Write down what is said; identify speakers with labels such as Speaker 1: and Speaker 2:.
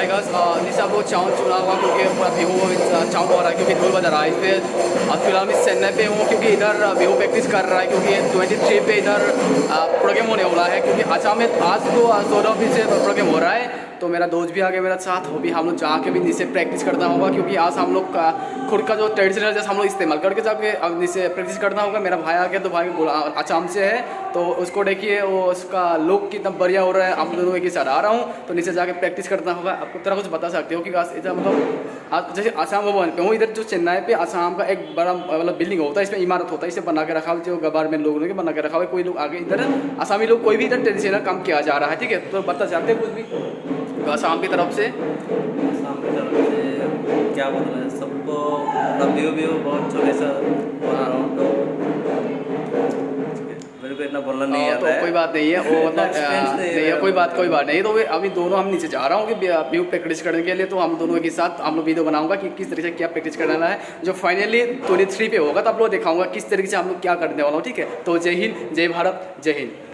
Speaker 1: Hi guys, निशा वो चाँद चुना हुआ क्योंकि पूरा बिहू चाँद हो रहा है क्योंकि ढोल बजा रहा है इस पर। फिलहाल मैं चेन्नई पे हूँ क्योंकि इधर बिहू प्रैक्टिस कर रहा है क्योंकि 23 पे इधर प्रोग्राम होने वाला है क्योंकि असम में आज तो 14 से प्रोग्राम हो रहा है। तो मेरा दोस्त भी आ गया मेरा साथ, वो भी हम लोग जाके भी नीचे प्रैक्टिस करना होगा क्योंकि आज हम लोग का खुद का जो ट्रेडिशनल जैसे हम लोग इस्तेमाल करके जाके अब नीचे प्रैक्टिस करना होगा। मेरा भाई आ गया तो भाई असम से है तो उसको देखिए वो उसका लुक कितना बढ़िया हो रहा है। आप दोनों एक ही साथ आ रहा हूँ तो नीचे जाके प्रैक्टिस करना होगा। आपको तरह कुछ बता सकते हो कि इधर मतलब जैसे आसाम भवन पे हूँ, इधर जो चेन्नई पे आसाम का एक बड़ा मतलब बिल्डिंग होता है, इसमें इमारत होता है, इसे बना के रखा हुआ जो गवर्नमेंट लोगों ने बना के रखा हुआ है। कोई लोग आगे इधर आसामी लोग कोई भी इधर ट्रेडिशनल काम किया जा रहा है, ठीक है। तो बता सकते हैं कुछ भी तो आसाम की तरफ से
Speaker 2: क्या बोलना है सबको, मतलब व्यू बहुत छोटे सा बना रहा हूँ तो मेरे को इतना बोलना नहीं आता
Speaker 1: तो
Speaker 2: है।
Speaker 1: कोई बात नहीं है वो मतलब नहीं है, कोई बात नहीं। तो अभी दोनों हम नीचे जा रहा हूँ कि व्यू प्रैक्टिस करने के लिए। तो हम दोनों के साथ हम लोग वीडियो बनाऊंगा कि किस तरीके से क्या प्रैक्टिस करना है, जो फाइनली 23 पे होगा तो आप लोग दिखाऊंगा किस तरीके से हम लोग क्या करने वाला हूँ, ठीक है। तो जय हिंद, जय भारत, जय हिंद।